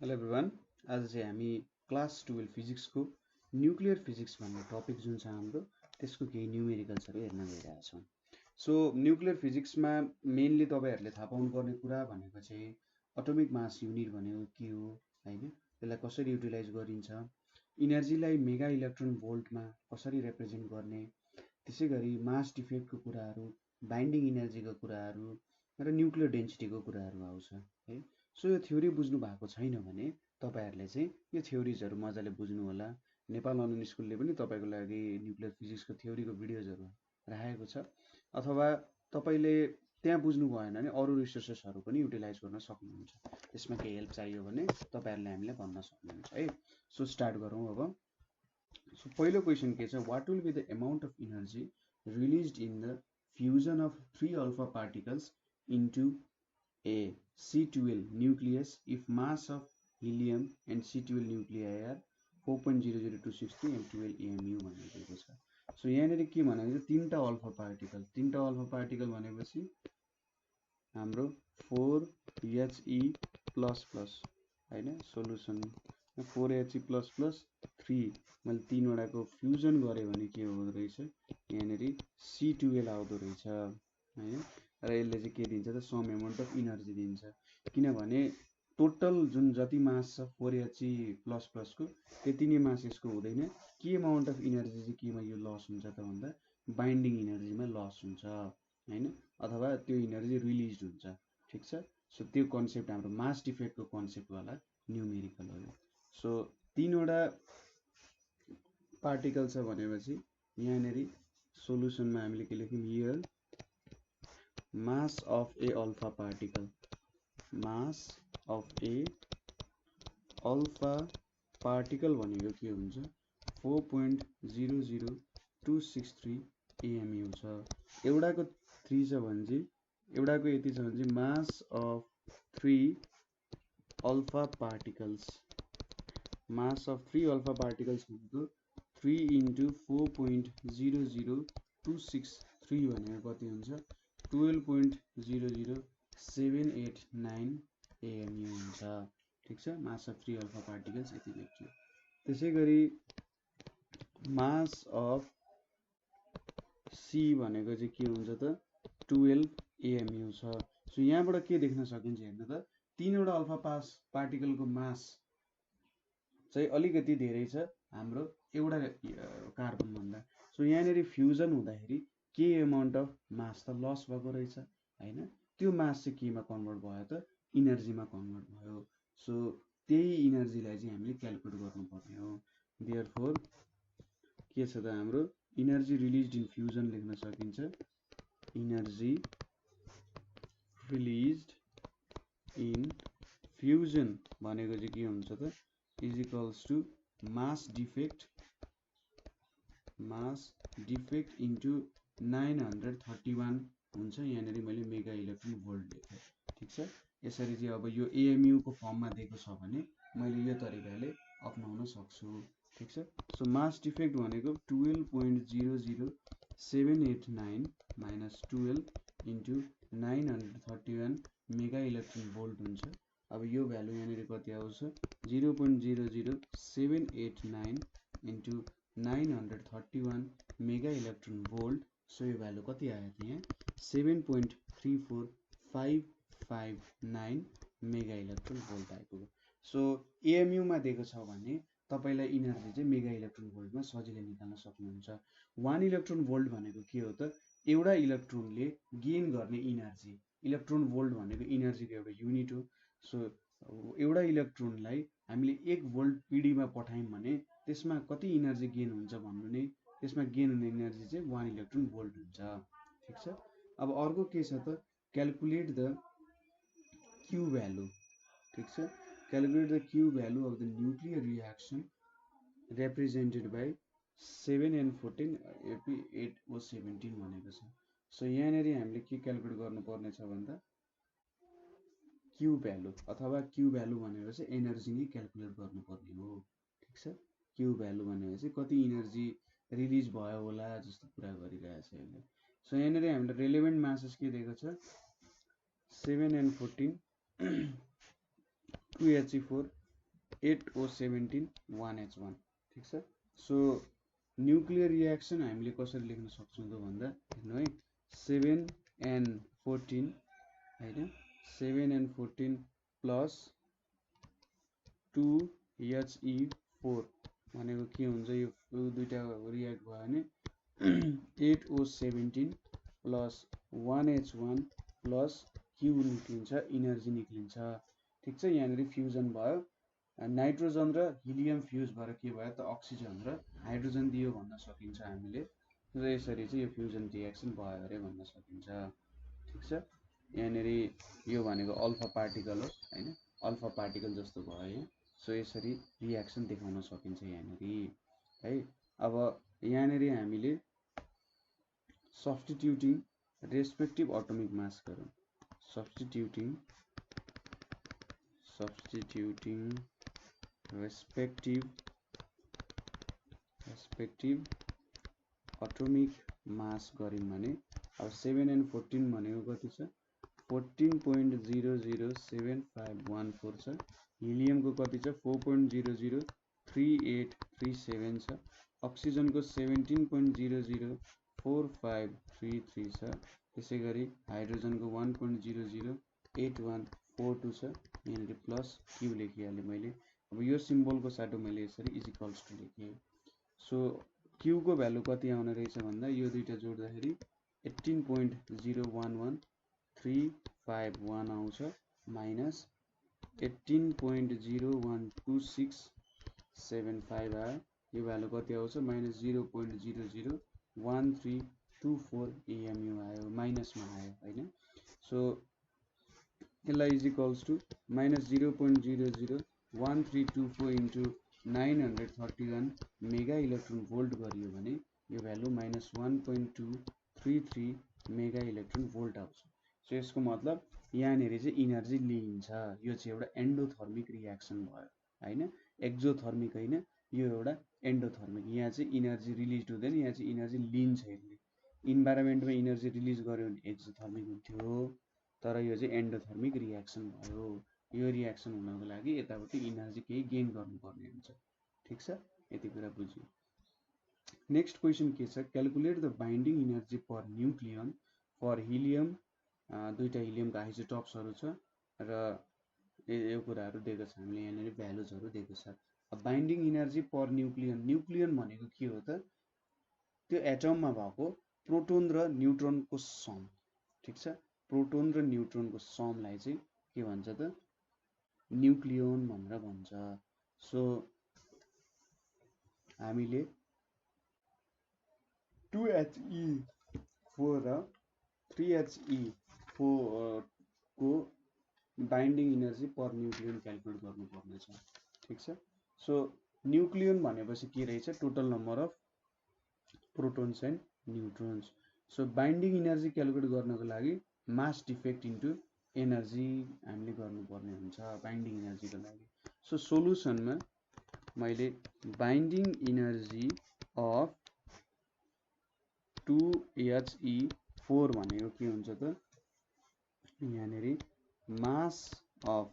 Hello everyone. आज चाहिँ हामी क्लास 12 फिजिक्सको न्युक्लियर फिजिक्स भन्ने टपिक जुन छ हाम्रो त्यसको केही न्युमेरिकल्सहरू हेर्न गइरहेछौँ। सो न्युक्लियर फिजिक्समा मेनली तपाईँहरूले थाहा पाउनुपर्ने कुरा भनेको चाहिँ एटोमिक मास युनिट भनेको के हो हैन, त्यसलाई कसरी युटिलाइज गरिन्छ, इनर्जीलाई मेगा इलेक्ट्रोन भोल्टमा कसरी रिप्रेजेन्ट गर्ने, त्यसैगरी मास डिफेक्टको कुराहरू, बाइन्डिङ इनर्जीको कुराहरू र न्युक्लियर डेन्सिटीको कुराहरू आउँछ है। सो यो थ्योरी बुझ्नु भएको छैन भने तपाईँहरूले चाहिँ यो थ्योरिजहरू मजाले बुझ्नु होला। नेपाल अनलाइन स्कुलले पनि तपाईँको लागि न्युक्लियर फिजिक्सको थ्योरीको भिडियोजहरू राखेको छ, अथवा तपाईँले त्यहाँ बुझ्नु भएन भने अरू रिसोर्सेसहरू पनि युटिलाइज गर्न सक्नुहुन्छ। त्यसमा केही हेल्प चाहियो भने तपाईँहरूले हामीलाई भन्न सक्नुहुन्छ है। सो स्टार्ट गरौँ अब। सो पहिलो क्वेसन के छ, what will be the amount of energy released in the fusion of 3 alpha particles into a C12 nucleus if mass of helium and C12 nuclei are 4.00263 and 12 AMU भनेको छ। So यहाँनिर के भनेको छ, तीनटा अल्फा पार्टिकल भनेपछि हाम्रो 4He++ हैन, सोलुसन 4He++3 मैले तीनवटाको फ्युजन गरे भने के हुँदो रहेछ, यहाँनिर C12 आउँदो रहेछ हैन। र यसले चाहिँ के दिन्छ त, सम एमाउन्ट अफ इनर्जी दिन्छ, किनभने टोटल जुन जति मास छ 4He++ को त्यति नै मास यसको हुँदैन। के एमाउन्ट अफ इनर्जी चाहिँ केमा यो लस हुन्छ त भन्दा बाइन्डिङ इनर्जीमा लस हुन्छ हैन, अथवा त्यो इनर्जी रिलिज हुन्छ। ठिक छ। सो त्यो कन्सेप्ट हाम्रो मास डिफेक्टको कन्सेप्टवाला न्युमेरिकल हो। सो तीनवटा पार्टिकल छ भनेपछि यहाँनिर सोलुसनमा हामीले के लेख्यौँ, here mass of a alpha particle, mass of a alpha particle भनेको के हुन्छ, 4.00263 AMU छ। एउटाको 3 छ भने चाहिँ एउटाको यति छ भने चाहिँ mass of 3 alpha particles, mass of 3 alpha particles भनेको 3 into 4.00263 भनेको कति हुन्छ, 12.00789 AMU हुन्छ। ठिक छ। मास अफ 3 अल्फा पार्टिकल्स यति लेख्छु। त्यसै गरी मास अफ सी भनेको चाहिँ के हुन्छ त, 12 AMU छ। सो यहाँबाट के देख्न सकिन्छ हेर्नु त, तीनवटा अल्फा पार्टिकलको मास चाहिँ अलिकति धेरै छ हाम्रो एउटा कार्बन भन्दा। सो यहाँनिर फ्युजन हुँदाखेरि के एमाउन्ट अफ मास त लस भएको रहेछ हैन, त्यो मास चाहिँ केमा कन्भर्ट भयो त, इनर्जीमा कन्भर्ट भयो। सो त्यही इनर्जीलाई चाहिँ हामीले क्याल्कुलेट गर्नुपर्ने हो। देयरफोर के छ त, हाम्रो इनर्जी रिलिज्ड इन फ्युजन लेख्न सकिन्छ, इनर्जी रिलिज्ड इन फ्युजन भनेको चाहिँ के हुन्छ त, is equals to mass defect into 931 हुन्छ। यहाँनिर मैले मेगा इलेक्ट्रोन भोल्ट लेखेँ। ठिक छ। यसरी चाहिँ अब यो AMU को फर्ममा दिएको छ भने मैले यो तरिकाले अपनाउन सक्छु। ठिक छ। सो मास डिफेक्ट भनेको 12.00789 minus 12 into 931 mega electron volt हुन्छ। अब यो भ्यालु यहाँनिर कति आउँछ, 0.00789 into 931 mega electron volt. So यो भ्यालु कति आयो त, यहाँ 7.34559 मेगा इलेक्ट्रोन भोल्ट आइपुग्यो। सो AMU मा दिएको छ भने तपाईलाई इनर्जी चाहिँ मेगा इलेक्ट्रोन भोल्टमा सजिलै निकाल्न सक्नुहुन्छ। 1 इलेक्ट्रोन भोल्ट भनेको के हो त, एउटा इलेक्ट्रोनले गेन गर्ने इनर्जी। इलेक्ट्रोन भोल्ट भनेको इनर्जीको एउटा युनिट हो। सो एउटा इलेक्ट्रोनलाई हामीले 1 भोल्ट पीडीमा पठायौँ भने त्यसमा कति इनर्जी गेन हुन्छ भन्नु नै, त्यसमा गेन हुने इनर्जी चाहिँ 1 इलेक्ट्रोन भोल्ट हुन्छ। ठिक छ। अब अर्को के छ त, क्याल्कुलेट द क्यू भ्यालु। ठिक छ। Calculate the Q value of the nuclear reaction represented by 7n14 8O17 भनेको छ। सो यहाँनिर हामीले के क्याल्कुलेट गर्नुपर्ने छ भन्दा क्यू भ्यालु, अथवा क्यू भ्यालु भनेपछि एनर्जी नै क्याल्कुलेट गर्नुपर्ने हो। ठिक छ। क्यू भ्यालु भनेपछि कति इनर्जी रिलिज भयो होला जस्तो कुरा गरिरहेछ यसले। सो यहाँनिर हामीले रेलेभेन्ट मासेस के दिएको छ, 7n14 2He4 8O17 1H1 ठीक छ। सो न्युक्लियर रियाक्सन हामीले कसरी लेख्न सक्छौँ त भन्दा हेर्नु है 7N14 हैन 7N14 प्लस 2HE4 भनेको के हुन्छ यो दुईटा रियाक्ट भयो भने 8O17 plus 1H1 plus Q निक्लिन्छ इनर्जी निक्लिन्छ ठीक छ। यहाँनिर फ्युजन भयो नाइट्रोजन र हिलियम फ्युज भएर के भयो त अक्सिजन र हाइड्रोजन दियो भन्न सकिन्छ हामीले। र यसरी चाहिँ यो फ्युजन रियाक्सन भयो अरे भन्न सकिन्छ ठीक छ। यहाँनिर यो भनेको अल्फा पार्टिकल हो हैन अल्फा पार्टिकल जस्तो भयो यहाँ। सो यसरी रियाक्सन देखाउन सकिन्छ यहाँनिर है। अब यहाँनिर हामीले सब्स्टिट्युटिङ रेस्पेक्टिभ एटोमिक मास गरौँ सब्स्टिट्युटिङ रेस्पेक्टिभ एटोमिक मास गऱ्यौँ भने अब 7N14 भनेको कति छ 14.007514 छ। हिलियमको कति छ 4.003837 छ। अक्सिजनको 17.004533 छ। त्यसै गरी हाइड्रोजनको 1.008142 छ। यहाँनिर प्लस क्यू लेखिहालेँ मैले। अब यो सिम्बलको साटो मैले यसरी इजिकल्स टु लेखेँ। सो क्यू को भ्यालु कति आउने रहेछ भन्दा यो दुईटा जोड्दाखेरि 18.011351 आउँछ माइनस 18.012675 आयो। यो भ्यालु कति आउँछ माइनस 0.001324 AMU आयो माइनसमा आयो हैन। सो यसलाई is equals to minus 0.001324 into 931 mega electron volt गरियो भने यो value minus 1.233 mega electron volt आउँछ। सो यसको मतलब यहाँनिर चाहिँ इनर्जी लिइन्छ। यो चाहिँ एउटा एन्डोथर्मिक रियाक्सन भयो हैन एक्जोथर्मिक हैन यो एउटा एन्डोथर्मिक। यहाँ चाहिँ इनर्जी रिलिज हुँदैन यहाँ चाहिँ इनर्जी लिन्छ। यसले इन्भाइरोमेन्टमा इनर्जी रिलिज गर्यो भने एक्जोथर्मिक हुन्थ्यो तर यो चाहिँ एन्डोथर्मिक रियाक्सन भयो। यो रियाक्सन हुनको लागि यतापट्टि इनर्जी केही गेन गर्नुपर्ने हुन्छ ठीक छ। यति कुरा बुझ्यो। नेक्स्ट क्वेसन के छ calculate the binding energy per nucleon for helium. दुईटा हिलियमको आइसोटप्सहरू छ र यो कुराहरू दिएको छ हामीले यहाँनिर भ्यालुजहरू दिएको छ। बाइन्डिङ इनर्जी पर न्युक्लियन न्युक्लियन भनेको के हो त त्यो एटममा भएको प्रोटोन र न्युट्रोनको सम ठीक छ। प्रोटोन र न्युट्रोनको समलाई चाहिँ के भन्छ त न्युक्लियन भनेर भन्छ। सो हामीले 2He4 र 3He4 को बाइन्डिङ इनर्जी पर न्युक्लियन क्याल्कुलेट गर्नुपर्ने छ ठीक छ। सो न्युक्लियन भनेपछि के रहेछ total number of protons and neutrons. So binding energy calculate गर्नको लागि मास डिफेक्ट इन्टु एनर्जी हामीले गर्नुपर्ने हुन्छ बाइन्डिङ इनर्जीको लागि। सो सोलुसनमा मैले बाइन्डिङ इनर्जी अफ 2He4 भनेको के हुन्छ त यहाँनिर मास अफ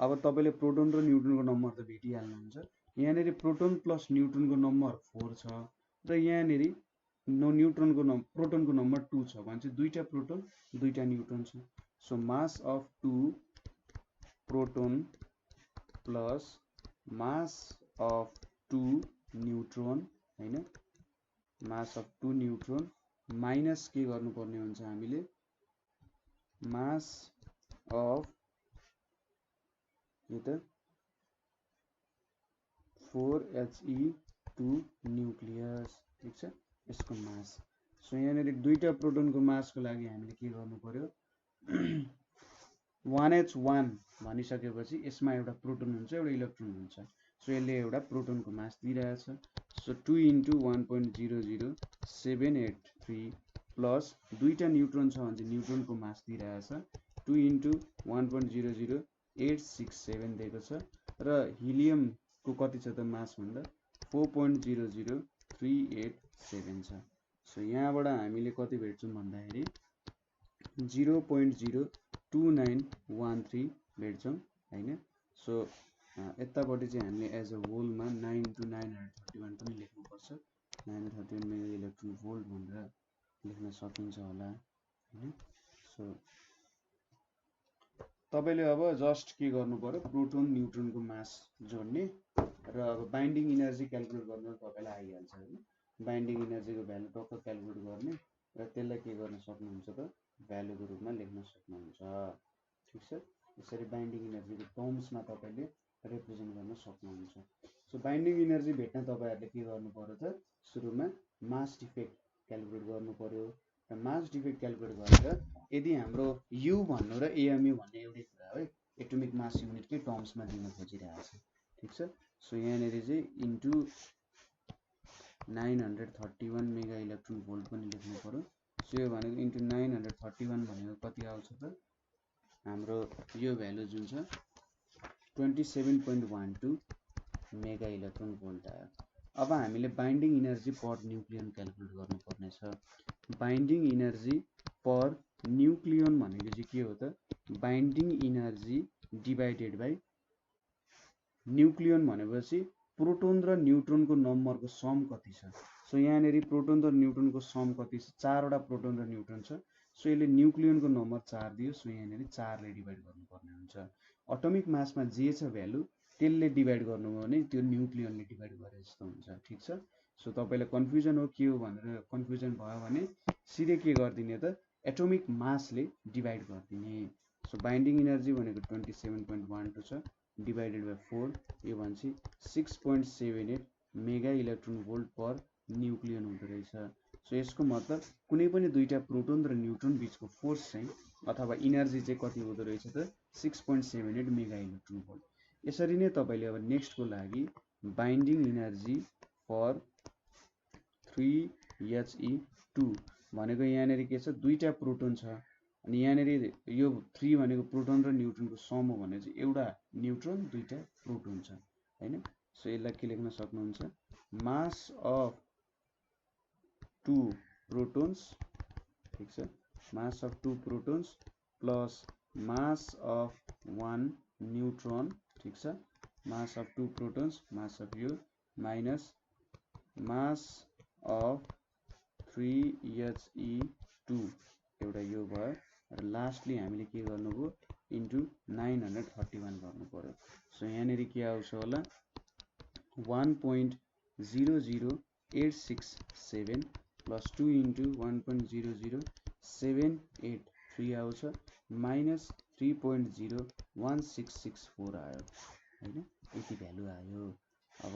अब तपाईँले प्रोटोन र न्युट्रोनको नम्बर त भेटिहाल्नुहुन्छ। यहाँनिर प्रोटोन प्लस न्युट्रोनको नम्बर 4 छ र यहाँनिर प्रोटोनको नम्बर 2 छ भने चाहिँ दुईटा प्रोटोन दुईटा न्युट्रोन छ। So mass of 2 proton plus mass of 2 neutron हैन मास अफ 2 न्युट्रोन माइनस के गर्नुपर्ने हुन्छ हामीले मास अफ के त 4He2 न्युक्लियस ठीक छ यसको मास। सो यहाँनिर दुईटा प्रोटोनको मासको लागि हामीले के गर्नु पर्यो 1H1 भनिसकेपछि यसमा एउटा प्रोटोन हुन्छ एउटा इलेक्ट्रोन हुन्छ। सो यसले एउटा प्रोटोनको मास दिइरहेछ। सो 2 इन्टु 1.00783 प्लस दुईटा न्युट्रोन छ भने चाहिँ न्युट्रोनको मास दिइरहेछ 2 इन्टु 1.00867 दिएको छ र हिलियमको कति छ त मास भन्दा 4.00387 छ। सो यहाँबाट हामीले कति भेट्छौँ भन्दाखेरि 0.02913 भेट्छौँ हैन। सो यतापट्टि चाहिँ हामीले एज अ होलमा 9 × 931 पनि लेख्नुपर्छ 931 मेगा इलेक्ट्रोन भोल्ट भनेर लेख्न सकिन्छ होला हैन सो तपाईले अब जस्ट के गर्नु पर्यो प्रोटोन न्यूट्रोनको मास जोड्ने र अब बाइन्डिङ एनर्जी क्याल्कुलेट गर्न तपाईलाई आइहाल्छ हैन बाइन्डिङ एनर्जीको भ्यालु टक्क क्याल्कुलेट गर्ने र त्यसलाई के गर्न सक्नुहुन्छ त भ्यालुको रूपमा लेख्न सक्नुहुन्छ ठीक छ यसरी बाइन्डिङ एनर्जीको टर्म्समा तपाईले रिप्रेजेन्ट गर्न सक्नुहुन्छ सो बाइन्डिङ एनर्जी भेट्न तपाईहरुले के गर्नु पर्यो त सुरुमा मास डिफेक्ट क्याल्कुलेट गर्नु पर्यो र मास डिफेक्ट क्याल्कुलेट गरेर यदि हाम्रो U भन्नु र AMU भन्ने एउटै कुरा हो एटोमिक मास युनिटकै टर्म्समा दिन खोजिरहेको छ ठीक छ सो यहाँ चाहिँ इन्टु 931 मेगा इलेक्ट्रोन भोल्ट पनि लेख्नु पर्यो सो यो भनेको इन्टु 931 भनेको कति आउँछ त हाम्रो यो भ्यालु जुन छ 27.12 मेगा इलेक्ट्रोन भोल्ट आयो अब हामीले binding energy per nucleon calculate गर्नुपर्ने छ बाइन्डिङ एनर्जी पर न्यूक्लियन भनेको चाहिँ के हो त binding energy divided by nucleon भनेपछि प्रोटोन र न्यूट्रोनको नम्बरको सम कति छ सो यहाँनेरि प्रोटोन र न्यूट्रोनको सम कति छ 4 वटा प्रोटोन र न्यूट्रोन छ सो यसले न्यूक्लियनको नम्बर 4 दियो सो यहाँनेरि 4 ले डिभाइड गर्नुपर्ने हुन्छ एटोमिक मासमा जे छ भ्यालु त्यसले डिभाइड गर्नुभयो भने त्यो न्यूक्लियनले डिभाइड गरे जस्तो हुन्छ ठीक छ सो तपाईलाई कन्फ्युजन हो के हो भनेर कन्फ्युजन भयो भने सिधै के गर्दिने त एटोमिक मासले डिभाइड गर्दिने सो बाइन्डिङ एनर्जी भनेको 27.12 छ डिभाइडेड बाइ 4 यो भन्छ 6.78 mega electron volt per nucleon हुँदो रहेछ सो यसको मतलब कुनै पनि दुईटा प्रोटोन र न्यूट्रोन बीचको फोर्स चाहिँ अथवा एनर्जी चाहिँ कति हुँदो रहेछ त 6.78 मेगा इलेक्ट्रोन भोल्ट यसरी नै तपाईले अब नेक्स्ट को लागि बाइन्डिङ एनर्जी फर 3He2 भनेको यहाँनेरि के छ दुईटा प्रोटोन छ अनि यहाँनेरि यो 3 भनेको प्रोटोन र न्यूट्रोनको सम हो भने चाहिँ एउटा न्यूट्रोन दुईटा प्रोटोन छ हैन सो यसलाई के लेख्न सक्नुहुन्छ मास अफ 2 protons ठीक छ mass of 2 protons plus mass of 1 neutron ठीक छ mass of 2 protons mass of यो minus mass of 3He2 एउटा यो भयो र लास्टली हामीले के गर्नुभयो इन्टु 931 गर्नु पर्यो सो यहाँनेरि के आउँछ होला 1.00867 plus 2 into 1.00783 आउँछ minus 3.01664 आयो हैन यति भ्यालु आयो अब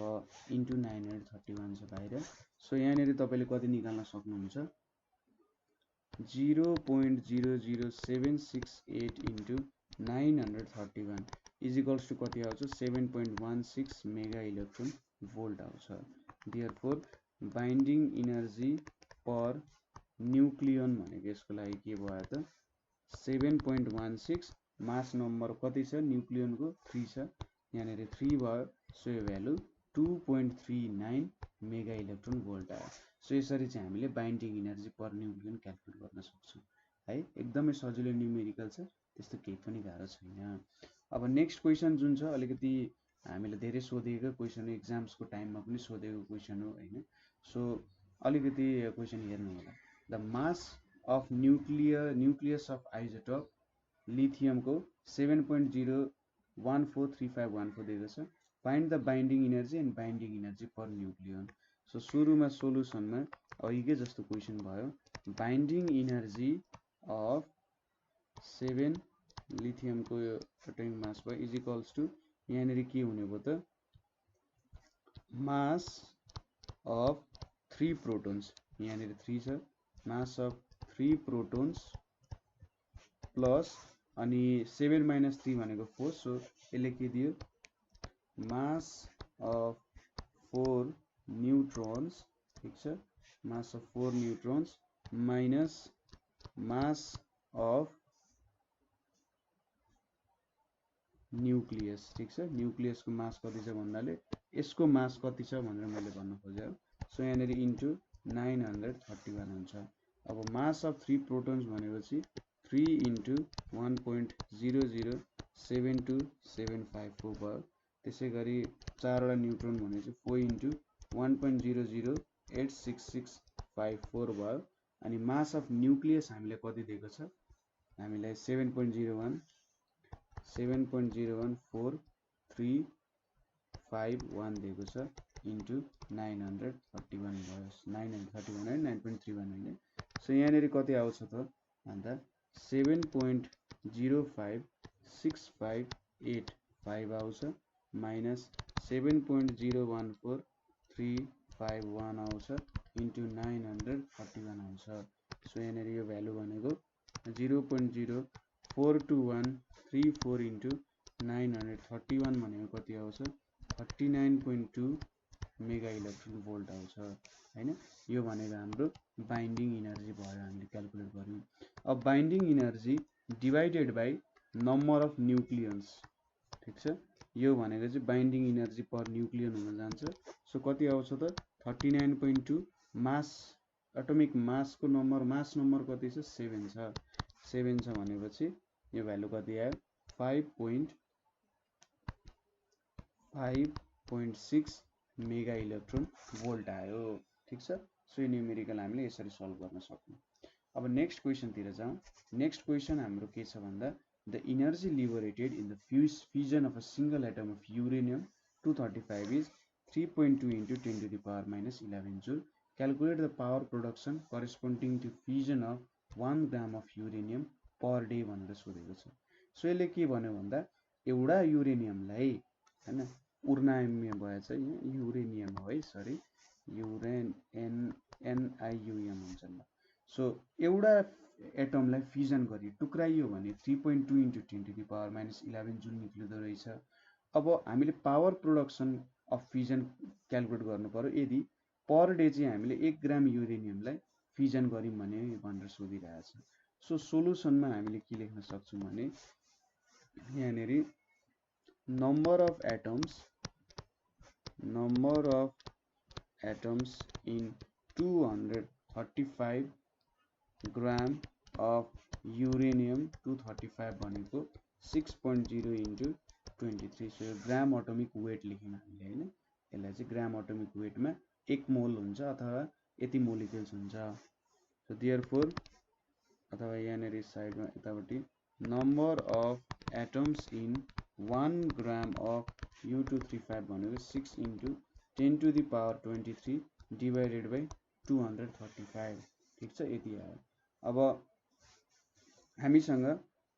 इन्टु 931 छ बाहिर सो यहाँनेरि तपाईले कति निकाल्न सक्नुहुन्छ 0.00768 into 931 is equals to कति आउँछ 7.16 मेगा इलेक्ट्रोन भोल्ट आउँछ therefore binding energy per nucleon भनेको यसको लागि के भयो त 7.16 मास नम्बर कति छ न्यूक्लियनको 3 छ यहाँनेरि 3 भयो सो यो भ्यालु 2.39 मेगा इलेक्ट्रोन भोल्ट आयो सो यसरी चाहिँ हामीले binding energy per nucleon calculate गर्न सक्छौं है एकदमै सजिलो न्यूमेरिकल छ त्यस्तो केही पनि गाह्रो छैन अब नेक्स्ट क्वेशन जुन छ अलिकति हामीले धेरै सोधेको क्वेशन एक्जाम्सको टाइममा पनि सोधेको क्वेशन हो हैन सो अलिकति क्वेशन हेर्नु होला the mass of nucleus of isotope लिथियमको 7.0143514 दिएको छ find the binding energy and binding energy per nucleon so सुरुमा सोलुसनमा अघिकै जस्तो क्वेशन भयो बाइन्डिङ एनर्जी अफ 7 लिथियमको एटोमिक मास भयो इज इक्वल्स टु यहाँनेरि के हुने भयो त मास अफ 3 प्रोटोन्स यहाँनेरि 3 छ मास अफ 3 प्रोटोन्स प्लस अनि 7 - 3 भनेको 4 सो यसले के दियो मास अफ 4 न्यूट्रोन्स ठीक छ mass of 4 neutrons minus mass of nucleus ठीक छ न्यूक्लियसको मास कति छ भन्नाले यसको मास कति छ भनेर मैले भन्न खोजेँ सो यहाँनेरि इन्टु 931 हुन्छ अब मास अफ 3 प्रोटोन्स भनेपछि 3 into 1.0072754 भयो त्यसै गरी 4 वटा न्यूट्रोन भनेपछि 4 into 1.0086654 भयो। अनि मास अफ न्यूक्लियस हामीले कति दिएको छ, हामीलाई 7.014351 दिएको छ इन्टु 931 भयो। 931 होइन 9.31 होइन। सो यहाँनिर कति आउँछ त भन्दा 7.05658 आउँछ माइनस 7.014351 आउँछ इन्टु 931 आउँछ। सो यहाँनिर यो भ्यालु भनेको 0.042134 इन्टु 931 भनेको कति आउँछ 39.2 मेगा इलेक्ट्रोन भोल्ट आउँछ हैन। यो भनेको हाम्रो बाइन्डिङ इनर्जी भयो, हामीले क्याल्कुलेट गर्यौं। अब binding energy divided by number of nucleons, ठीक छ। यो भनेको चाहिँ बाइन्डिङ इनर्जी पर न्यूक्लियन हुन जान्छ। सो कति आउँछ त 39.2 मास एटोमिक मासको नम्बर, मास नम्बर कति छ 7 छ। 7 छ भनेपछि यो भ्यालु कति आयो 5.6 मेगा इलेक्ट्रोन भोल्ट आयो, ठीक छ। सो यो न्युमेरिकल हामीले यसरी सल्भ गर्न सक्छौं। अब नेक्स्ट क्वेशनतिर जाउँ। नेक्स्ट क्वेशन हाम्रो के छ भन्दा the energy liberated in the fusion of a single atom of uranium 235 is 3.2 into 10 to the power minus 11 joule. Calculate the power production corresponding to fusion of 1 gram of uranium per day भनेर सोधेको छ। So यसले के भन्यो भन्दा एउटा युरेनियमलाई हैन उर्नायम्य भएछ, युरेनियम हो है, सरी NiUm हुन्छ ल। सो एउटा एटमलाई फ्युजन गरी टुक्राइयो भने 3.2 into 10 to the power minus 11 जुल निक्लिँदो रहेछ। अब हामीले power production of fusion calculate गर्नु पर्यो यदि पर डे चाहिँ हामीले 1 ग्राम युरेनियमलाई फ्युजन गर्यौं भने भनेर सोधिरहेछ। सो सोलुसनमा हामीले के लेख्न सक्छौं भने यहाँनिर number of atoms in 235 gram of uranium 235 भनेको 6.0 into 23। सो यो ग्राम एटोमिक वेट लेख्यौं हामीले हैन। यसलाई चाहिँ ग्राम एटोमिक वेटमा 1 मोल हुन्छ अथवा यति मोलिक्युल्स हुन्छ। सो देयरफोर अथवा यहाँनिर साइडमा यतापट्टि number of atoms in 1 gram of U235 भनेको 6 into 10 to the power 23 divided by 235, ठीक छ। यति आयो। अब हामीसँग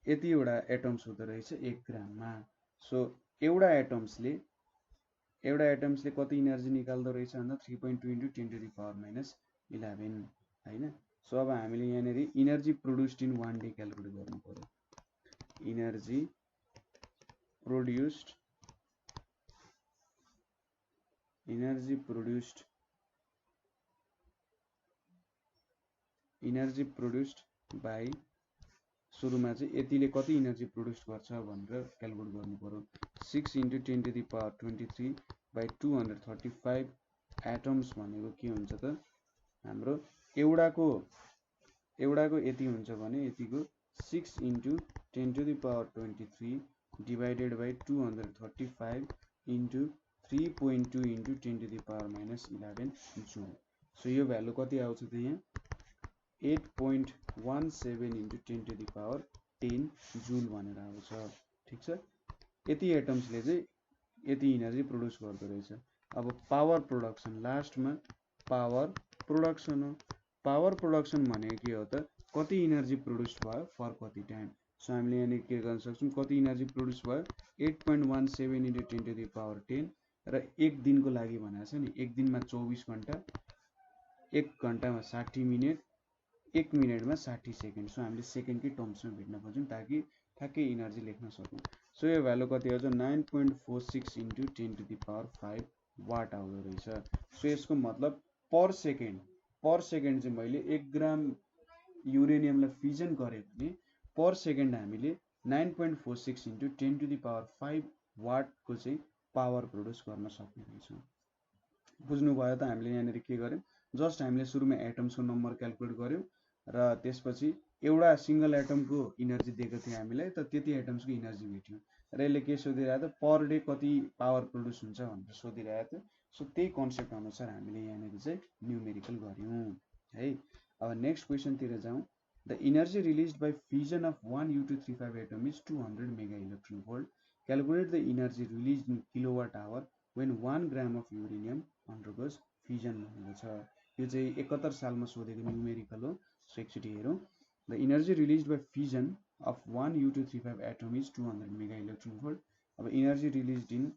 यतिवटा एटम्स हुँदो रहेछ 1 ग्राममा। सो एउटा एटम्सले कति इनर्जी निकाल्दो रहेछ भन्दा 3.2 into 10 to the power minus 11 हैन। सो अब हामीले यहाँनिर energy produced in 1 day calculate गर्नु पर्यो। इनर्जी प्रोड्युस्ड बाइ सुरुमा चाहिँ यतिले कति इनर्जी प्रोड्युस गर्छ भनेर क्याल्कुलेट गर्नु पर्यो। 6 into 10 to the power 23 by 235 atoms भनेको के हुन्छ त हाम्रो एउटाको यति हुन्छ भने यतिको 6 into 10 to the power 23 divided by 235 into 3.2 into 10 to the power minus 11 joule. So यो भ्यालु कति आउँछ त यहाँ 8.17 into 10 to the power 10 joule भनेर आउँछ, ठीक छ। यति एटम्सले चाहिँ यति इनर्जी प्रोड्युस गर्दो रहेछ। अब पावर प्रोडक्सन, लास्टमा पावर प्रोडक्सन हो। पावर प्रोडक्सन भनेको के हो त कति इनर्जी प्रोड्युस भयो फर कति टाइम। सो हामीले यहाँ के गर्न सक्छौं कति इनर्जी प्रोड्युस भयो 8.17 into 10 to the power 10 र 1 दिनको लागि भनेको छ नि 1 दिनमा 24 घण्टा, 1 घण्टामा 60 मिनेट, 1 मिनेटमा 60 सेकेन्ड। सो हामीले सेकेन्डकै टर्म्समा भेट्न खोज्यौं ताकि ठ्याक्कै इनर्जी लेख्न सकौं। सो यो भ्यालु कति आउँछ 9.46 into 10 to the power 5 what आउँदो रहेछ। सो यसको मतलब पर सेकेन्ड चाहिँ मैले 1 ग्राम युरेनियमलाई फ्युजन गरे भने पर सेकेन्ड हामीले 9.46 into 10 to the power 5 वाटको चाहिँ पावर प्रोड्युस गर्न सक्ने रहेछौँ। बुझ्नुभयो त। हामीले यहाँनिर के गर्यौं जस्ट हामीले सुरुमा एटम्सको नम्बर क्याल्कुलेट गर्यौं र त्यसपछि एउटा सिंगल एटमको इनर्जी दिएको थियो हामीलाई त त्यति एटम्सको इनर्जी भेट्यौं र यसले के सोधिरहेको थियो पर डे कति पावर प्रड्युस हुन्छ भनेर सोधिरहेको थियो। सो त्यही कन्सेप्ट अनुसार हामीले यहाँनिर चाहिँ न्युमेरिकल गऱ्यौँ है। अब नेक्स्ट क्वेसनतिर जाउँ। The energy released by fission of 1 U235 atom is 200 mega electron volt. Calculate the energy released in kilowatt hour when 1 gram of uranium undergoes fission भनेको छ। यो चाहिँ 71 सालमा सोधेको न्युमेरिकल हो। सो एकचोटि हेरौँ। The energy released by fission of 1 U235 atom is 200 mega electron volt. अब energy released in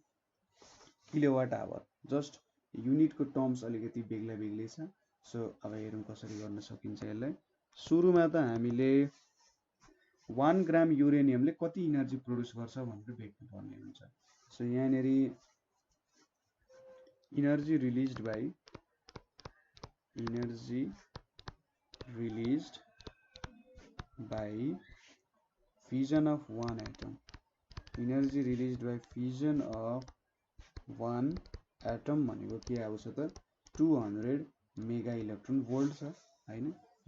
kilowatt hour, just युनिटको टर्म्स अलिकति बेग्लै छ। सो अब हेरौँ कसरी गर्न सकिन्छ यसलाई। सुरुमा त हामीले 1 ग्राम युरेनियमले कति इनर्जी प्रड्युस गर्छ भनेर भेट्नु पर्ने हुन्छ। सो यहाँनिर energy released by fission of one atom, energy released by fission of one atom भनेको के आउँछ त 200 मेगा इलेक्ट्रोन भोल्ट छ हैन।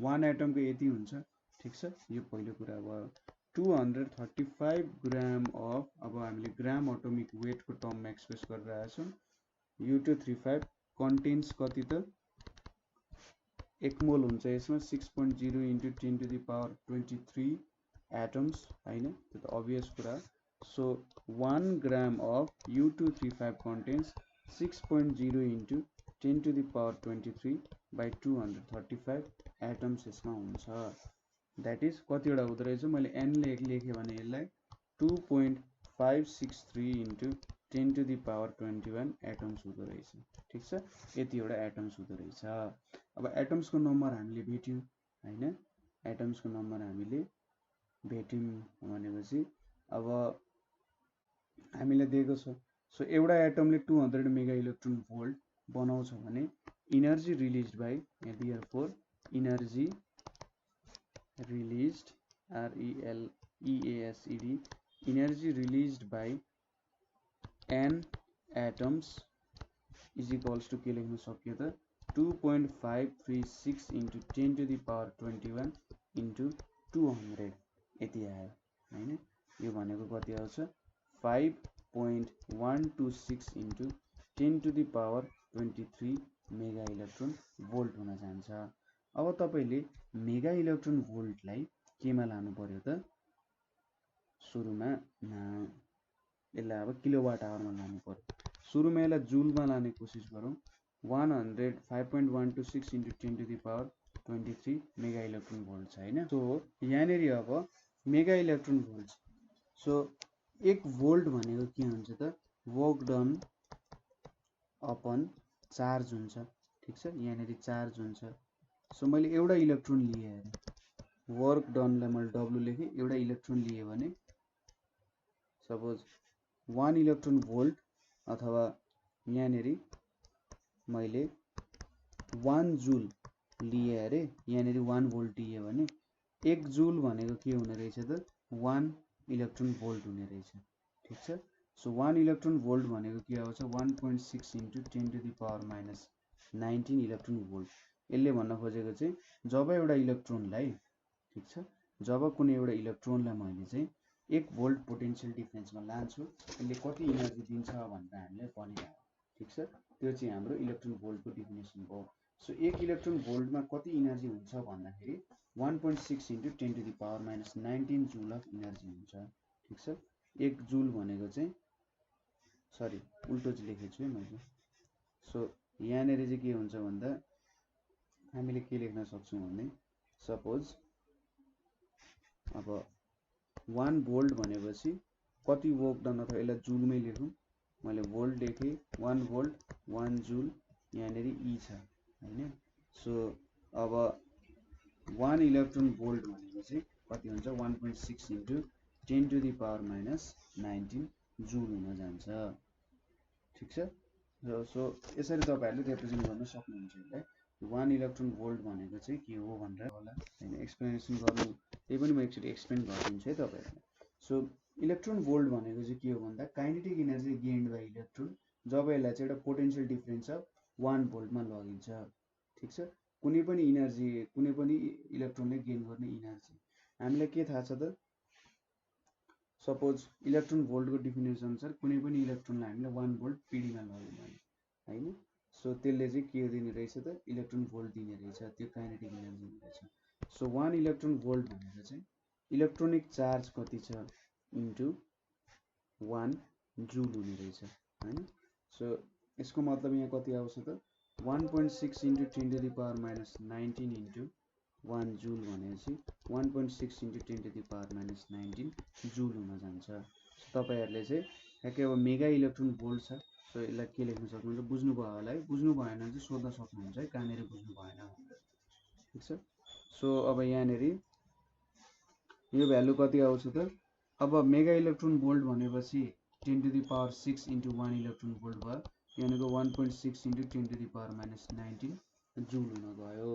1 एटम को यति हुन्छ, ठीक छ। यो पहिलो कुरा भयो। 235 ग्राम अफ, अब हामीले ग्राम एटोमिक वेट को टर्ममा एक्सप्रेस गरिरहेका छौं। U235 कन्टेन्स कति त 1 मोल हुन्छ यसमा 6.0 × 10⁻23 एटम्स हैन, त्यो त अभियस कुरा। So 1 gram of U235 contents 6.0 × 10⁻23 by 235 atoms यसमा हुन्छ। दैट इज कतिवटा हुँदो रहेछ, मैले n लेखेँ भने यसलाई 2.563 × 10⁻21 एटम्स हुँदो रहेछ, ठीक छ। यतिवटा एटम्स हुँदो रहेछ। अब एटम्स को नम्बर हामीले भेट्यौं हैन, एटम्स को नम्बर हामीले भेट्यौं भनेपछि अब हामीले दिएको छ। सो एउटा एटमले 200 मेगा इलेक्ट्रोन भोल्ट बनाउँछ भने energy released by, therefore energy released RELEASED, energy released by n atoms is equals to के लेख्न सक्यो त 2.536 × 10⁻21 × 200 यति आयो हैन। यो भनेको कति आउँछ 5.126 × 10⁻23 मेगा इलेक्ट्रोन भोल्ट हुन जान्छ। अब तपाईले मेगा इलेक्ट्रोन भोल्टलाई केमा लानु पर्यो त, सुरुमा यसलाई अब किलोवाट आवरमा लानु पर्यो। सुरुमा यसलाई जुलमा लाने कोसिस गरौँ। 5.126 × 10⁻23 मेगा इलेक्ट्रोन भोल्ट छ हैन। सो यहाँनेरि अब mega electron volt. So 1 volt भनेको के हुन्छ त वर्क डन अपन चार्ज हुन्छ, ठीक छ। यहाँनेरि चार्ज हुन्छ। सो मैले एउटा इलेक्ट्रोन लिए अरे, वर्क डनलाई मैले W लेखेँ, एउटा इलेक्ट्रोन लिए भने सपोज 1 इलेक्ट्रोन भोल्ट, अथवा यहाँनेरि मैले 1 जुल लिए अरे, यहाँनेरि 1 भोल्ट लिए भने 1 जुल भनेको के हुने रहेछ त 1 इलेक्ट्रोन भोल्ट हुने रहेछ, ठीक छ। सो 1 इलेक्ट्रोन भोल्ट भनेको के आउँछ 1.6 × 10⁻19 इलेक्ट्रोन भोल्ट। यसले भन्न खोजेको चाहिँ जब एउटा इलेक्ट्रोनलाई, ठीक छ, जब कुनै एउटा इलेक्ट्रोनलाई मैले चाहिँ 1 भोल्ट पोटेन्शियल डिफरेन्समा लान्छु, यसले कति इनर्जी दिन्छ भनेर हामीले भनिरहेको, ठीक छ। त्यो चाहिँ हाम्रो इलेक्ट्रोन भोल्टको डेफिनेसन हो। सो 1 इलेक्ट्रोन भोल्टमा कति इनर्जी हुन्छ भन्दाखेरि 1.6 × 10⁻19 जुल अफ इनर्जी हुन्छ, ठीक छ। 1 जुल भनेको चाहिँ, सरी उल्टो चाहिँ लेखेको छु है मैले। सो यहाँनेरि चाहिँ के हुन्छ भन्दा हामीले के लेख्न सक्छौं भने सपोज अब 1 भोल्ट भनेपछि कति वर्क डन, अथवा यसलाई जुलमै लेखौँ। मैले भोल्ट लेखेँ, 1 भोल्ट 1 जुल, यहाँनेरि E छ हैन। सो अब 1 इलेक्ट्रोन भोल्ट भनेको चाहिँ कति हुन्छ 1.6 × 10⁻19 जुल हुन जान्छ, ठीक छ। सो यसरी तपाईहरुले रिप्रेजेन्ट गर्न सक्नुहुन्छ यसलाई। 1 इलेक्ट्रोन भोल्ट भनेको चाहिँ के हो भनेर होला हैन, एक्सप्लेनेसन गर्नु, त्यही पनि म एकचोटी एक्सप्लेन गरिदिन्छु है तपाईहरुलाई। सो इलेक्ट्रोन भोल्ट भनेको चाहिँ के हो भन्दा kinetic energy gained by electron, जब यसलाई चाहिँ एउटा पोटेन्शियल डिफरेन्स अफ 1 भोल्टमा लगिन्छ, ठीक छ। कुनै पनि इनर्जी, कुनै पनि इलेक्ट्रोनले गेन गर्ने इनर्जी हामीलाई के थाहा छ त सपोज इलेक्ट्रोन भोल्टको डिफिनेसन अनुसार कुनै पनि इलेक्ट्रोनलाई हामीले 1 भोल्ट पीडीमा लग्यौँ भने हैन, सो त्यसले चाहिँ के दिने रहेछ त इलेक्ट्रोन भोल्ट दिने रहेछ, त्यो काइनेटिक एनर्जी दिने रहेछ। सो 1 इलेक्ट्रोन भोल्ट भनेको चाहिँ इलेक्ट्रोनिक चार्ज कति छ इन्टु 1 जुल हुने रहेछ हैन। सो यसको मतलब यहाँ कति आउँछ त 1.6 into 10 to the power minus 19 into 1 joule भनेपछि 1.6 into 10 to the power minus 19 joule हुन जान्छ। तपाईहरुले चाहिँ ठ्याक्कै अब मेगा इलेक्ट्रोन भोल्ट छ, सो यसलाई के लेख्न सक्नुहुन्छ बुझ्नुभयो होला है, बुझ्नु भएन भने चाहिँ सोध्न सक्नुहुन्छ है कहाँनेर बुझ्नु भएन भनेर, ठीक छ। सो अब यहाँनेर यो भ्यालु कति आउँछ त, अब मेगा इलेक्ट्रोन भोल्ट भनेपछि 10 to the power 6 into 1 electron volt भयो, यहाँको 1.6 into 10 to the power minus 19 joule हुन गयो,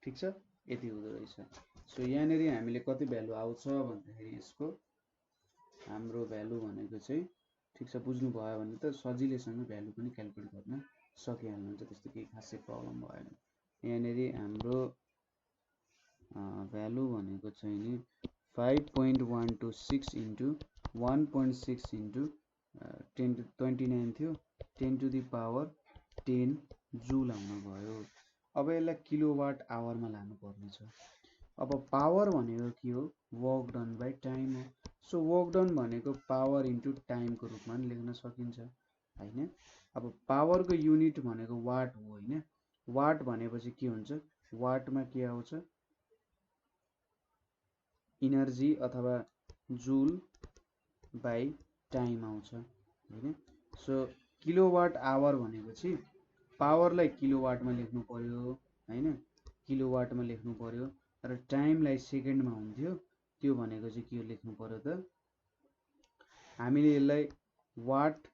ठीक छ। यति हुँदो रहेछ। सो यहाँनेर हामीले कति भ्यालु आउँछ भन्दाखेरि यसको हाम्रो भ्यालु भनेको चाहिँ ठीक छ, बुझ्नु भयो भने त सजिलैसँग भ्यालु पनि क्याल्कुलेट गर्न सकिहाल्नुहुन्छ, त्यस्तो केही खासै प्रब्लम भएन। यहाँनेर हाम्रो भ्यालु भनेको चाहिँ नि 5.126 इन्टु 1.6 इन्टु 29 थियो, 10 टु द पावर 10 जुल आउन गयो। अब यसलाई किलोवाट आवरमा लानु पर्ने छ। अब पावर भनेको के हो, वर्क डन बाइ टाइम हो। सो वर्क डन भनेको पावर इन्टु टाइमको रूपमा पनि लेख्न सकिन्छ हैन। अब पावरको युनिट भनेको वाट हो हैन, वाट भनेपछि के हुन्छ, वाटमा के आउँछ इनर्जी अथवा जुल बाइ टाइम आउँछ हैन। सो किलोवाट आवर भनेपछि पावरलाई किलोवाटमा लेख्नु पर्यो हैन, किलोवाटमा लेख्नु पर्यो र टाइमलाई सेकेन्डमा हुन्थ्यो, त्यो भनेको चाहिँ के लेख्नु पर्यो त, हामीले यसलाई वाट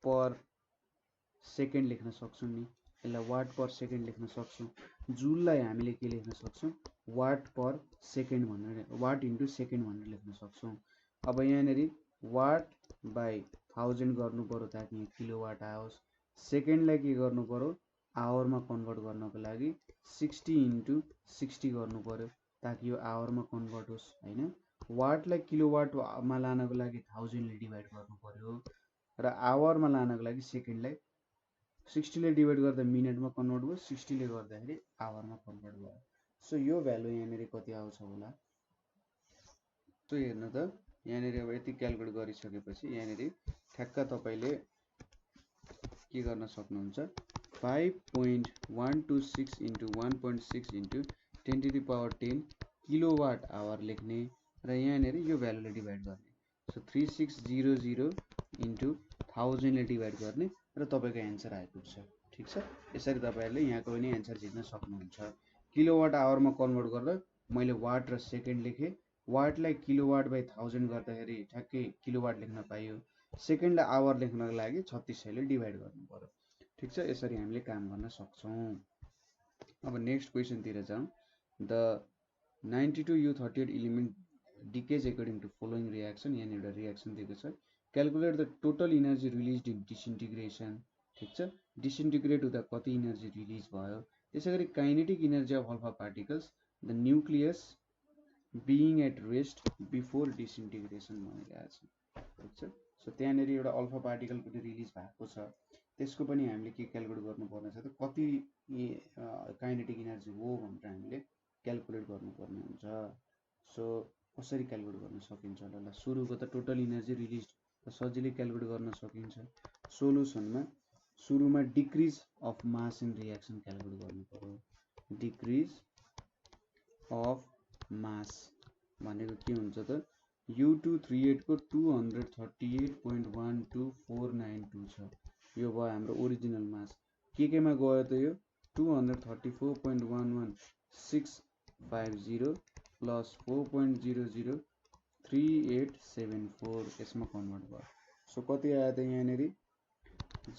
पर सेकेन्ड लेख्न सक्छौं नि, यसलाई वाट पर सेकेन्ड लेख्न सक्छौं। जुललाई हामीले के लेख्न सक्छौं, वाट पर सेकेन्ड भनेर, वाट इन्टु सेकेन्ड भनेर लेख्न सक्छौं। अब यहाँनेर वाट बाइ 1000 गर्नु पर्यो ताकि यहाँ किलोवाट आओस्। सेकेन्डलाई के गर्नु पर्यो, आवरमा कन्भर्ट गर्नको लागि 60 इन्टु 60 गर्नु पर्यो ताकि यो आवरमा कन्भर्ट होस् हैन। वाटलाई किलोवाटमा लानको लागि 1000 ले डिभाइड गर्नु पर्यो र आवरमा लानको लागि सेकेन्डलाई 60 ले डिभाइड गर्दा मिनेटमा कन्भर्ट भयो, 60 ले गर्दाखेरि आवरमा कन्भर्ट भयो। सो यो भ्यालु यहाँनेर कति आउँछ होला, सो हेर्नु त यहाँनेर अब यति क्याल्कुलेट गरिसकेपछि यहाँनेर ठ्याक्क तपाईले के गर्न सक्नुहुन्छ, 5.126 into 1.6 into 10 to the power 10 kilowatt hour लेख्ने र यहाँनेर यो भ्यालुले डिभाइड गर्ने। सो 3600 इन्टु 1000 ले डिभाइड गर्ने र तपाईको एन्सर आइपुग्छ, ठीक छ। यसरी तपाईहरुले यहाँको पनि एन्सर जित्न सक्नुहुन्छ। किलोवाट आवरमा कन्भर्ट गर्दा मैले वाट र सेकेन्ड लेखे, वाटलाई किलोवाट बाइ 1000 गर्दाखेरि ठ्याक्कै किलोवाट लेख्न पाइयो, सेकेन्डलाई आवर लेख्नको लागि 3600 ले डिभाइड गर्नु पर्यो, ठीक छ। यसरी हामीले काम गर्न सक्छौं। अब नेक्स्ट क्वेशन तिर जाउँ। The 92U38 element decays according to following reaction, यहाँ एउटा रिएक्सन दिएको छ। Calculate the total energy released in disintegration, ठीक छ। डिसइन्टिग्रेट हुँदा कति इनर्जी रिलिज भयो। त्यसैगरी kinetic energy of alpha particles the nucleus being at rest before disintegration भनिरहेको छ, ठीक छ। सो त्यहाँनेर एउटा अल्फा पार्टिकल पनि रिलिज भएको छ, त्यसको पनि हामीले के क्याल्कुलेट गर्नुपर्ने छ त, कति काइनेटिक इनर्जी हो भनेर हामीले क्याल्कुलेट गर्नुपर्ने हुन्छ। सो कसरी क्याल्कुलेट गर्न सकिन्छ होला, सुरुको त टोटल इनर्जी रिलिज सजिलै क्याल्कुलेट गर्न सकिन्छ। सोलुसनमा सुरुमा decrease of mass in reaction calculate गर्नु पर्यो। डिक्रिज अफ मास भनेको के हुन्छ त, U238 को 238.12492 छ, यो भयो हाम्रो ओरिजिनल मास। केमा गयो त यो 234.11650 प्लस 4.003874 यसमा कन्भर्ट भयो। सो कति आयो त यहाँनेर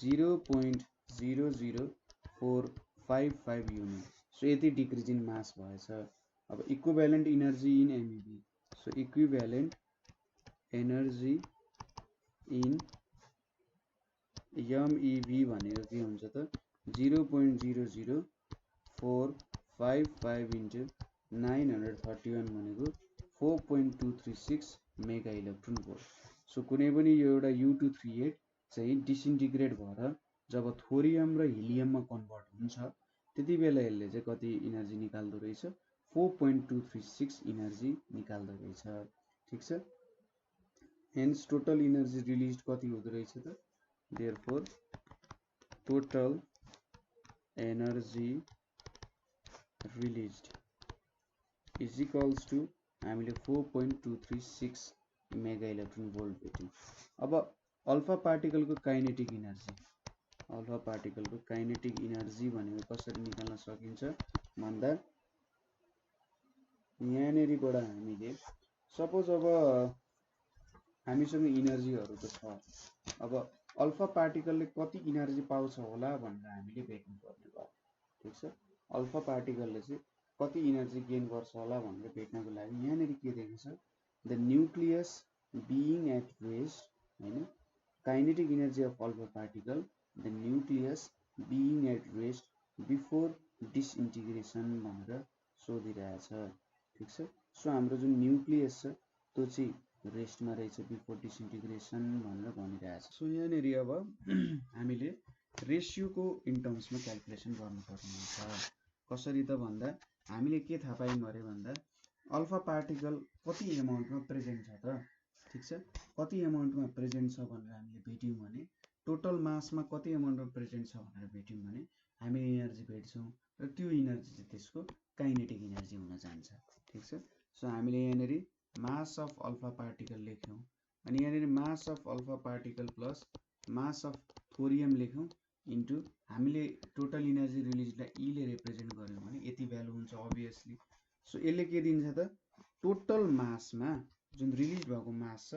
0.00455 युनिट। सो यति डिक्रिज इन मास भएछ। अब equivalent energy in MeV, so equivalent energy in MeV भनेको के हुन्छ त 0.00455 इन्टु 931 भनेको 4.236 मेगा इलेक्ट्रोन भोल्ट। सो कुनै पनि यो एउटा U238 चाहिँ डिसइन्टिग्रेट भएर जब थोरियम र हिलियममा कन्भर्ट हुन्छ त्यति बेला यसले चाहिँ कति इनर्जी निकाल्दो रहेछ 4.236 इनर्जी निकाल्दो रहेछ। ठिक छ, हेन्स टोटल इनर्जी रिलिज कति हुँदो रहेछ त, therefore total energy released is equals to हामीले 4.236 मेगा इलेक्ट्रोन भोल्ट भेट्यौँ। अब अल्फा पार्टिकलको काइनेटिक इनर्जी भनेको कसरी निकाल्न सकिन्छ भन्दा यहाँनिरबाट हामीले सपोज अब हामीसँग इनर्जीहरू त छ, अब अल्फा पार्टिकलले कति इनर्जी पाउँछ होला भनेर हामीले भेट्नु पर्ने भयो। ठिक छ, अल्फा पार्टिकलले चाहिँ कति इनर्जी गेन गर्छ होला भनेर भेट्नको लागि यहाँनिर के दिएको छ, the nucleus being at rest, हैन, kinetic energy of alpha particle, the nucleus being at rest before disintegration भनेर सोधिरहेछ। ठिक छ, सो हाम्रो जुन न्युक्लियस छ त्यो चाहिँ रेस्टमा रहेछ बिफोर डिसइन्टिग्रेसन भनेर भनिरहेछ। सो यहाँनिर अब हामीले रेसियोको इन टर्म्समा क्यालकुलेसन गर्नुपर्ने हुन्छ। कसरी त भन्दा हामीले के थाहा पायौँ अरे भन्दा अल्फा पार्टिकल कति एमाउन्टमा प्रेजेन्ट छ त, ठिक छ, कति एमाउन्टमा प्रेजेन्ट छ भनेर हामीले भेट्यौँ भने टोटल मासमा कति एमाउन्टमा प्रेजेन्ट छ भनेर भेट्यौँ भने हामीले इनर्जी भेट्छौँ र त्यो इनर्जी चाहिँ त्यसको काइनेटिक इनर्जी हुन जान्छ। ठिक छ, सो हामीले यहाँनिर मास अफ अल्फा पार्टिकल लेख्यौँ अनि यहाँनिर mass of alpha particle plus mass of thorium लेख्यौँ इन्टु हामीले टोटल इनर्जी रिलिजलाई ईले रिप्रेजेन्ट गर्यौँ भने यति भ्यालु हुन्छ अभियसली। सो यसले के दिन्छ त, टोटल मासमा जुन रिलिज भएको मास छ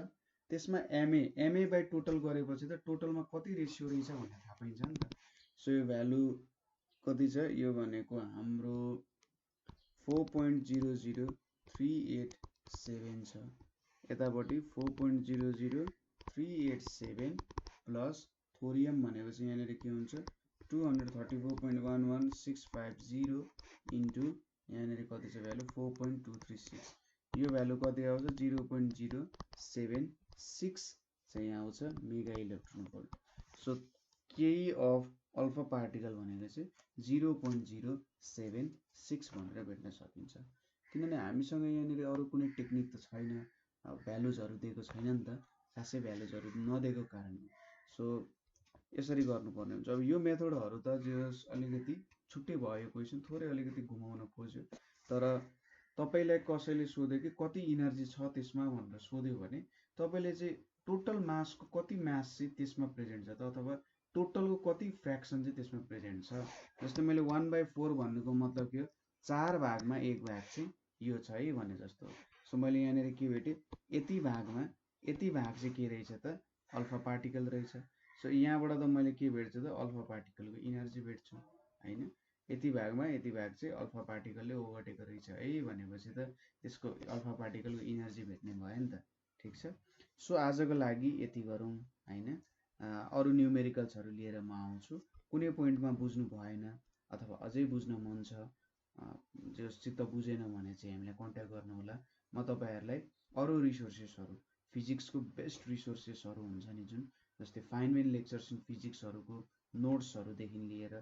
त्यसमा एमए बाई टोटल गरेपछि त टोटलमा कति रेसियो रहेछ भनेर थाहा पाइन्छ नि त। सो यो भ्यालु कति छ, यो भनेको हाम्रो 4.00387 छ, यतापट्टि 4.00387 प्लस थोरियम भनेको चाहिँ यहाँनिर के हुन्छ 234.11650 इन्टु यहाँनिर कति छ भ्यालु 4.236, यो भ्यालु कति आउँछ 0.076 चाहिँ आउँछ मेगा इलेक्ट्रोन भोल्ट। सो केही अफ अल्फा पार्टिकल भनेको चाहिँ 0.076 भनेर भेट्न सकिन्छ। किनभने हामीसँग यहाँनिर अरू कुनै टेक्निक त छैन, भ्यालुजहरू दिएको छैन नि त, खासै भ्यालुजहरू नदिएको कारणले सो यसरी गर्नुपर्ने हुन्छ। अब यो मेथडहरू त जस अलिकति छुट्टै भयो, क्वेसन थोरै अलिकति घुमाउन खोज्यो, तर तपाईँलाई कसैले सोध्यो कि कति इनर्जी छ त्यसमा भनेर सोध्यो भने तपाईँले चाहिँ टोटल मासको कति मास चाहिँ त्यसमा प्रेजेन्ट छ त अथवा टोटलको कति फ्र्याक्सन चाहिँ त्यसमा प्रेजेन्ट छ। जस्तै मैले 1/4 भन्नुको मतलब के हो, 4 भागमा 1 भाग चाहिँ यो छ है भने जस्तो। सो मैले यहाँनिर के भेटेँ, यति भाग चाहिँ के रहेछ त अल्फा पार्टिकल रहेछ। सो यहाँबाट त मैले के भेट्छु त अल्फा पार्टिकलको इनर्जी भेट्छु हैन, यति भागमा यति भाग चाहिँ अल्फा पार्टिकलले ओगटेको रहेछ है भनेपछि त त्यसको अल्फा पार्टिकलको इनर्जी भेट्ने भयो नि त। ठिक छ, सो आजको लागि यति गरौँ हैन, अरू न्युमेरिकल्सहरू लिएर म आउँछु। कुनै पोइन्टमा बुझ्नु भएन अथवा अझै बुझ्न मन छ, जो चित्त बुझेन भने चाहिँ हामीलाई कन्ट्याक्ट गर्नु होला। म तपाईँहरूलाई अरू रिसोर्सेसहरू फिजिक्सको बेस्ट रिसोर्सेसहरू हुन्छ नि जुन, जस्तै फाइनमेन लेक्चर्स इन फिजिक्सहरूको नोट्सहरूदेखि लिएर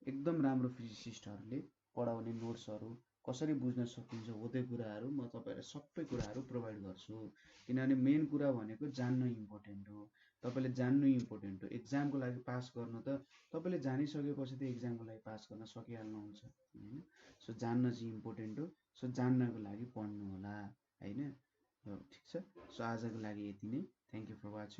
एकदम राम्रो फिजिसिस्टहरूले पढाउने नोट्सहरू कसरी बुझ्न सकिन्छ हो त्यो कुराहरू म तपाईँलाई सबै कुराहरू प्रोभाइड गर्छु। किनभने मेन कुरा भनेको जान्नु इम्पोर्टेन्ट हो, तपाईँले जान्नु इम्पोर्टेन्ट हो। एक्जामको लागि पास गर्नु त तपाईँले जानिसकेपछि त एक्जामको लागि पास गर्न सकिहाल्नुहुन्छ हैन। सो जान्न चाहिँ इम्पोर्टेन्ट हो, सो जान्नको लागि पढ्नु होला हैन। ठिक छ, सो आजको लागि यति नै। Thank you for watching.